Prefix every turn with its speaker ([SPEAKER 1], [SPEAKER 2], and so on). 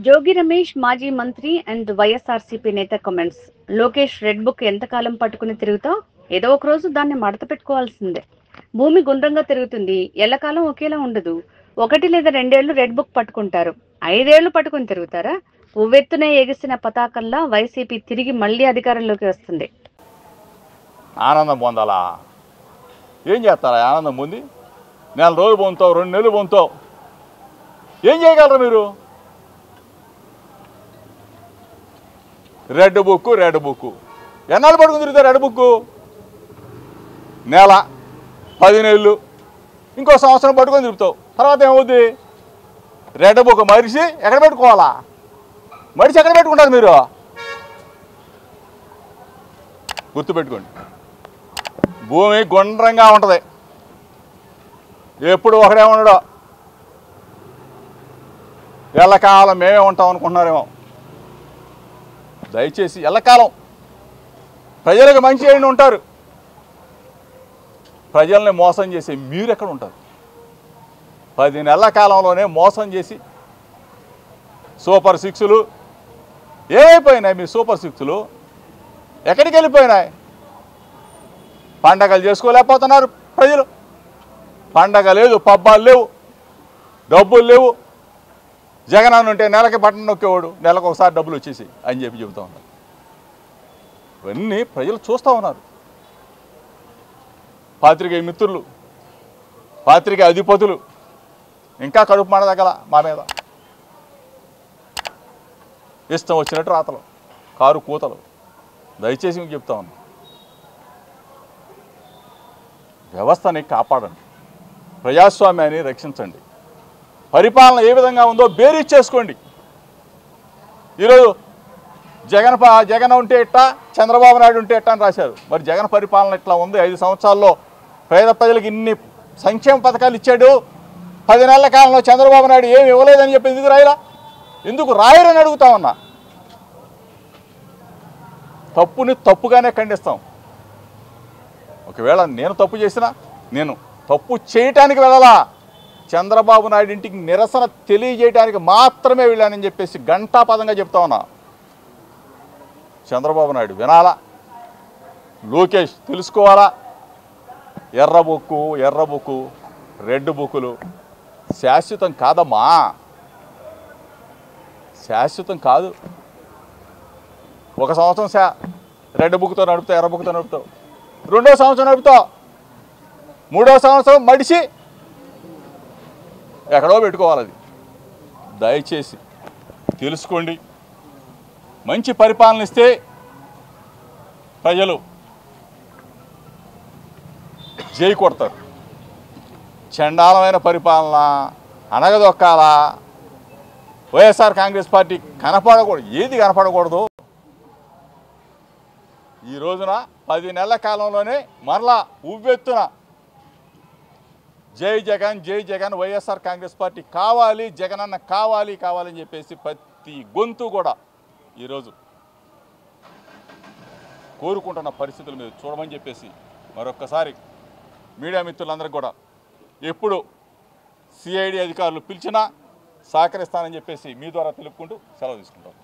[SPEAKER 1] జోగి రమేష్ మాజీ మంత్రి అండ్ వైఎస్ఆర్సీపీ నేత కామెంట్స్. లోకేష్ రెడ్ బుక్ ఎంతకాలం పట్టుకుని తిరుగుతావు? ఏదో ఒక రోజు దాన్ని మడత పెట్టుకోవాల్సిందే. భూమి గుండ్రంగా తిరుగుతుంది, ఎల్లకాలం ఒకేలా ఉండదు. 1 లేదా 2 ఏళ్లు రెడ్ బుక్ పట్టుకుంటారు, 5 ఏళ్లు పట్టుకుని తిరుగుతారా? ఉవ్వెత్తునే ఎగిసిన పతాకంలా వైసీపీ తిరిగి మళ్లీ అధికారంలోకి వస్తుంది.
[SPEAKER 2] ఆనందం పొందాలా? ఏం చేస్తారా ఆనందం పొంది? 4 రోజులు పొందుతావు, 2 నెలలు పొందుతావు, ఏం చేయగలరు మీరు? రెడ్ బుక్ ఎన్నాళ్ళు పట్టుకుని తిరుగుతారు? రెడ్ బుక్ నెల, 10 నెలలు, ఇంకో సంవత్సరం పట్టుకొని తిరుగుతావు. తర్వాత ఏమవుద్ది? రెడ్ బుక్ మరిచి ఎక్కడ పెట్టుకోవాలా? మరిచి ఎక్కడ పెట్టుకుంటారు మీరు? గుర్తుపెట్టుకోండి, భూమి గుండ్రంగా ఉంటుంది, ఎప్పుడు ఒకడే ఉండడు. ఎల్లకాలం మేమే ఉంటాం అనుకుంటున్నారేమో. దయచేసి ఎల్లకాలం ప్రజలకు మంచి చేయండి ఉంటారు. ప్రజల్ని మోసం చేసి మీరు ఎక్కడ ఉంటారు? 10 నెలల కాలంలోనే మోసం చేసి సూపర్ సిక్స్లు ఏమైపోయినాయి? మీ సూపర్ సిక్స్లు ఎక్కడికి వెళ్ళిపోయినాయి? పండగలు చేసుకోలేకపోతున్నారు ప్రజలు. పండగ లేదు, పబ్బాలు లేవు, డబ్బులు లేవు. జగన్ అని ఉంటే నెలకి బటన్ నొక్కేవాడు, నెలకు ఒకసారి డబ్బులు వచ్చేసి అని చెబుతూ ఉన్నారు. ఇవన్నీ ప్రజలు చూస్తూ ఉన్నారు. పాత్రికేయ మిత్రులు, పాత్రికేయ అధిపతులు ఇంకా కడుపు మాడదగల మా మీద. ఇష్టం వచ్చినట్టు రాతలు, కారు కూతలు. దయచేసి మీకు చెప్తా ఉన్నాను, వ్యవస్థని కాపాడండి, ప్రజాస్వామ్యాన్ని రక్షించండి. పరిపాలన ఏ విధంగా ఉందో బేరీజ్ చేసుకోండి. ఈరోజు జగన్ ఉంటే ఇట్టా, చంద్రబాబు నాయుడు ఉంటే ఇట్టా అని రాశారు. మరి జగన్ పరిపాలన ఇట్లా ఉంది. 5 సంవత్సరాల్లో పేద ప్రజలకు ఇన్ని సంక్షేమ పథకాలు ఇచ్చాడు. 10 నెలల కాలంలో చంద్రబాబు నాయుడు ఏమి ఇవ్వలేదని చెప్పి ఎందుకు రాయరని అడుగుతా ఉన్నా. తప్పుని తప్పుగానే ఖండిస్తాం. ఒకవేళ నేను తప్పు చేసినా, నేను తప్పు చేయటానికి వెళ్ళాలా, చంద్రబాబు నాయుడు ఇంటికి నిరసన తెలియజేయడానికి మాత్రమే వెళ్ళానని చెప్పేసి ఘంటాపదంగా చెప్తా ఉన్నా. చంద్రబాబు నాయుడు వినాలా, లోకేష్ తెలుసుకోవాలా. ఎర్ర బుక్కు రెడ్ బుక్కులు శాశ్వతం కాదమ్మా, శాశ్వతం కాదు. 1 సంవత్సరం రెడ్ బుక్తో నడుపుతావు, ఎర్ర బుక్తో నడుపుతావు, 2వ సంవత్సరం నడుపుతావు, 3వ సంవత్సరం మడిచి ఎక్కడో పెట్టుకోవాలి. అది దయచేసి తెలుసుకోండి. మంచి పరిపాలన ఇస్తే ప్రజలు జై కొడతారు. చండాలమైన పరిపాలన అనగదొక్కాలా, వైఎస్ఆర్ కాంగ్రెస్ పార్టీ కనపడకూడదు. ఏది కనపడకూడదు? ఈ రోజున 10 నెలల కాలంలోనే మరలా ఉవ్వెత్తున జై జగన్ వైఎస్ఆర్ కాంగ్రెస్ పార్టీ కావాలి, జగనన్న కావాలని చెప్పేసి ప్రతి గొంతు కూడా ఈరోజు కోరుకుంటున్న పరిస్థితుల మీద చూడమని చెప్పేసి మరొక్కసారి మీడియా మిత్రులందరికీ కూడా ఎప్పుడు సిఐడి అధికారులు పిలిచినా సహకరిస్తానని చెప్పేసి మీ ద్వారా తెలుపుకుంటూ సెలవు తీసుకుంటాం.